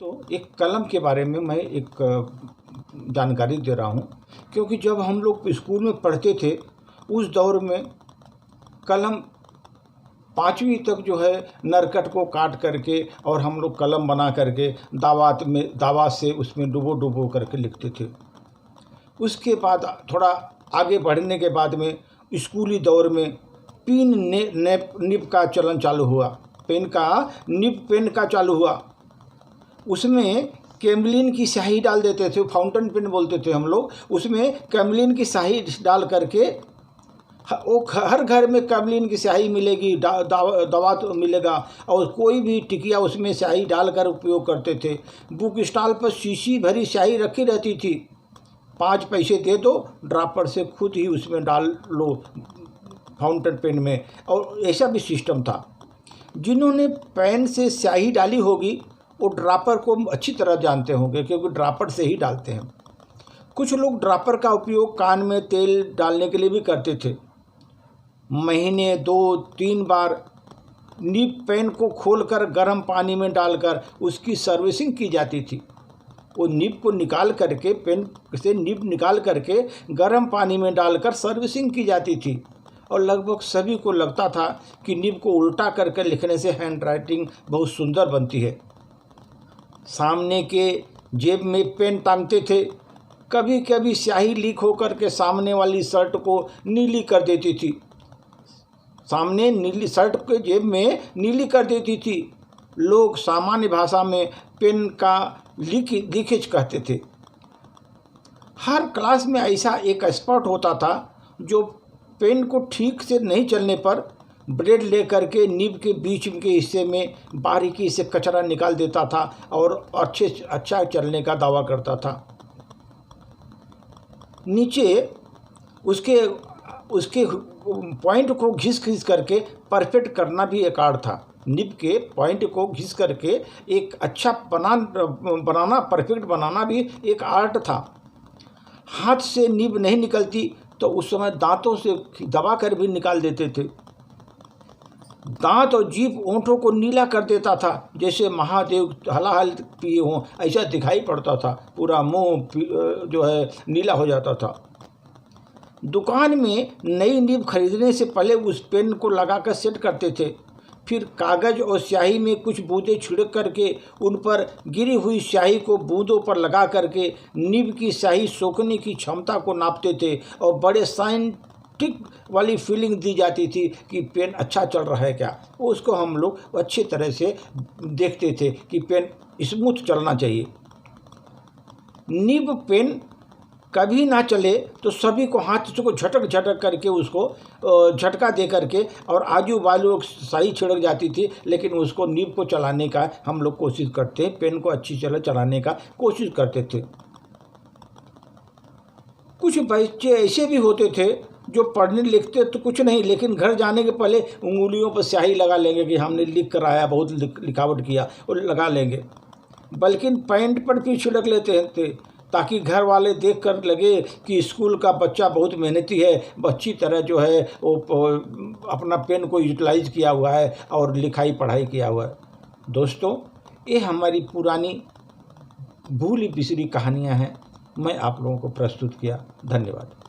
तो एक कलम के बारे में मैं एक जानकारी दे रहा हूँ, क्योंकि जब हम लोग स्कूल में पढ़ते थे उस दौर में कलम 5वीं तक जो है नरकट को काट करके और हम लोग कलम बना करके दावात से उसमें डुबो करके लिखते थे। उसके बाद थोड़ा आगे बढ़ने के बाद में स्कूली दौर में निब का चलन चालू हुआ, पेन का चालू हुआ। उसमें कैमलिन की स्याही डाल देते थे, फाउंटेन पेन बोलते थे हम लोग। उसमें कैमलिन की स्याही डाल करके वो हर घर में कैमलिन की स्याही मिलेगी, दवा तो मिलेगा, और कोई भी टिकिया उसमें स्याही डालकर उपयोग करते थे। बुक स्टॉल पर शीशी भरी स्याही रखी रहती थी, 5 पैसे दे दो, ड्रॉपर से खुद ही उसमें डाल लो फाउंटेन पेन में। और ऐसा भी सिस्टम था। जिन्होंने पेन से स्याही डाली होगी वो ड्रॉपर को अच्छी तरह जानते होंगे, क्योंकि ड्रॉपर से ही डालते हैं। कुछ लोग ड्रॉपर का उपयोग कान में तेल डालने के लिए भी करते थे। महीने 2-3 बार निब पेन को खोलकर गर्म पानी में डालकर उसकी सर्विसिंग की जाती थी। वो निब को निकाल करके, पेन से निब निकाल करके गर्म पानी में डालकर सर्विसिंग की जाती थी। और लगभग सभी को लगता था कि निब को उल्टा करके लिखने से हैंड राइटिंग बहुत सुंदर बनती है। सामने के जेब में पेन टांगते थे। कभी कभी स्याही लीक होकर के सामने वाली शर्ट को नीली कर देती थी, सामने नीली शर्ट के जेब में नीली कर देती थी। लोग सामान्य भाषा में पेन का लीकेज कहते थे। हर क्लास में ऐसा एक एक्सपर्ट होता था जो पेन को ठीक से नहीं चलने पर ब्लेड लेकर के निब के बीच के हिस्से में बारीकी से कचरा निकाल देता था और अच्छा चलने का दावा करता था। नीचे उसके पॉइंट को घिस करके परफेक्ट करना भी एक आर्ट था। निब के पॉइंट को घिस करके एक अच्छा बनाना, परफेक्ट बनाना भी एक आर्ट था। हाथ से निब नहीं निकलती तो उस समय दांतों से दबा कर भी निकाल देते थे। दांत और जीभ ओंठों को नीला कर देता था, जैसे महादेव हलाहल पिए हों, ऐसा दिखाई पड़ता था। पूरा मुंह जो है नीला हो जाता था। दुकान में नई निब खरीदने से पहले उस पेन को लगाकर सेट करते थे। फिर कागज़ और स्याही में कुछ बूंदें छिड़क करके उन पर गिरी हुई स्याही को बूंदों पर लगा करके निब की स्याही सोखने की क्षमता को नापते थे और बड़े साइंटिफिक वाली फीलिंग दी जाती थी कि पेन अच्छा चल रहा है क्या। उसको हम लोग अच्छी तरह से देखते थे कि पेन स्मूथ चलना चाहिए। निब पेन कभी ना चले तो सभी को हाथ को झटक करके उसको झटका दे करके और आजू बाजू स्याही छिड़क जाती थी, लेकिन उसको निब को चलाने का हम लोग कोशिश करते, पेन को अच्छी चलाने का कोशिश करते थे। कुछ बच्चे ऐसे भी होते थे जो पढ़ने लिखते तो कुछ नहीं, लेकिन घर जाने के पहले उंगलियों पर स्याही लगा लेंगे कि हमने लिख कर आया, बहुत लिखावट किया, और लगा लेंगे। बल्कि पैंट पर भी छिड़क लेते थे ताकि घर वाले देख कर लगे कि स्कूल का बच्चा बहुत मेहनती है, अच्छी तरह जो है वो अपना पेन को यूटिलाइज किया हुआ है और लिखाई पढ़ाई किया हुआ है। दोस्तों, ये हमारी पुरानी भूली बिसरी कहानियाँ हैं, मैं आप लोगों को प्रस्तुत किया। धन्यवाद।